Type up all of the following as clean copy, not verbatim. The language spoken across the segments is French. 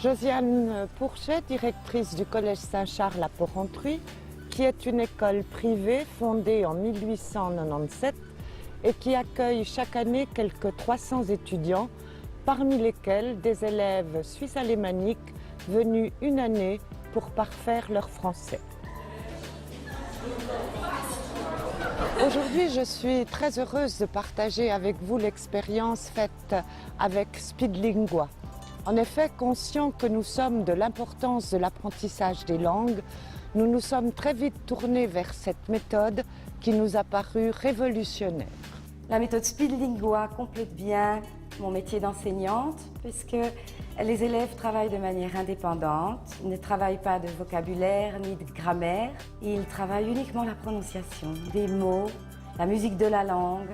Josiane Pourchet, directrice du Collège Saint-Charles à Porrentruy, qui est une école privée fondée en 1897 et qui accueille chaque année quelques 300 étudiants, parmi lesquels des élèves suisses alémaniques venus une année pour parfaire leur français. Aujourd'hui, je suis très heureuse de partager avec vous l'expérience faite avec Speedlingua. En effet, conscients que nous sommes de l'importance de l'apprentissage des langues, nous nous sommes très vite tournés vers cette méthode qui nous a paru révolutionnaire. La méthode Speedlingua complète bien mon métier d'enseignante puisque les élèves travaillent de manière indépendante, ils ne travaillent pas de vocabulaire ni de grammaire, ils travaillent uniquement la prononciation des mots, la musique de la langue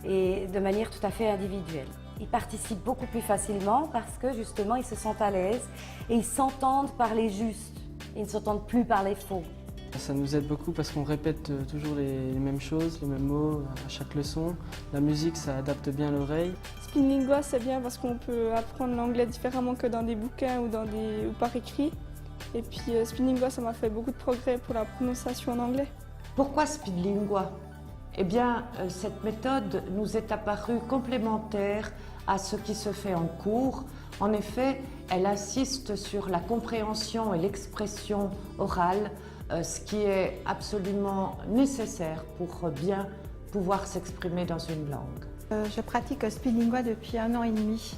et de manière tout à fait individuelle. Ils participent beaucoup plus facilement parce que justement ils se sentent à l'aise et ils s'entendent parler juste, ils ne s'entendent plus parler faux. Ça nous aide beaucoup parce qu'on répète toujours les mêmes choses, les mêmes mots à chaque leçon. La musique, ça adapte bien l'oreille. Speedlingua, c'est bien parce qu'on peut apprendre l'anglais différemment que dans des bouquins ou par écrit. Et puis Speedlingua, ça m'a fait beaucoup de progrès pour la prononciation en anglais. Pourquoi Speedlingua ? Eh bien, cette méthode nous est apparue complémentaire à ce qui se fait en cours. En effet, elle insiste sur la compréhension et l'expression orale, ce qui est absolument nécessaire pour bien pouvoir s'exprimer dans une langue. Je pratique Speedlingua depuis 1 an et demi,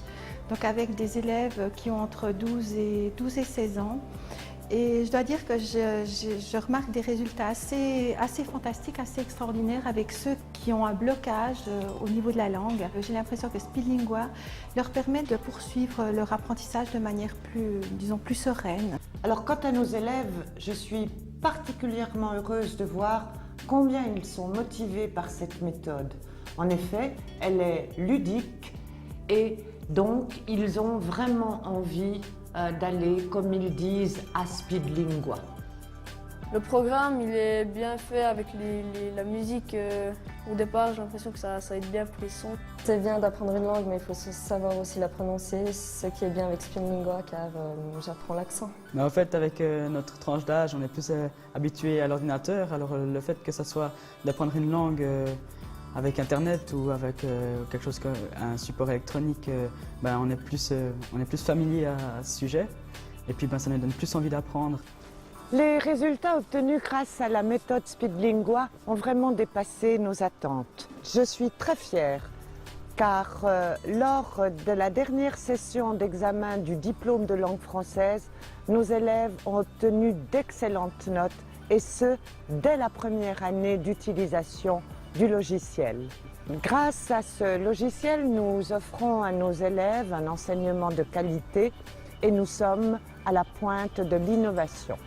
donc avec des élèves qui ont entre 12 et 16 ans. Et je dois dire que je remarque des résultats assez fantastiques, assez extraordinaires avec ceux qui ont un blocage au niveau de la langue. J'ai l'impression que Speedlingua leur permet de poursuivre leur apprentissage de manière plus sereine. Alors quant à nos élèves, je suis particulièrement heureuse de voir combien ils sont motivés par cette méthode. En effet, elle est ludique et donc ils ont vraiment envie d'aller, comme ils disent, à Speedlingua. Le programme, il est bien fait avec la musique. Au départ, j'ai l'impression que ça aide bien pour les sons. C'est bien d'apprendre une langue, mais il faut savoir aussi la prononcer, ce qui est bien avec Speedlingua, car j'apprends l'accent. Mais en fait, avec notre tranche d'âge, on est plus habitué à l'ordinateur, alors le fait que ça soit d'apprendre une langue avec Internet ou avec quelque chose comme un support électronique, on est plus familier à ce sujet et puis ça nous donne plus envie d'apprendre. Les résultats obtenus grâce à la méthode Speedlingua ont vraiment dépassé nos attentes. Je suis très fière car lors de la dernière session d'examen du diplôme de langue française, nos élèves ont obtenu d'excellentes notes et ce, dès la première année d'utilisation du logiciel. Grâce à ce logiciel, nous offrons à nos élèves un enseignement de qualité et nous sommes à la pointe de l'innovation.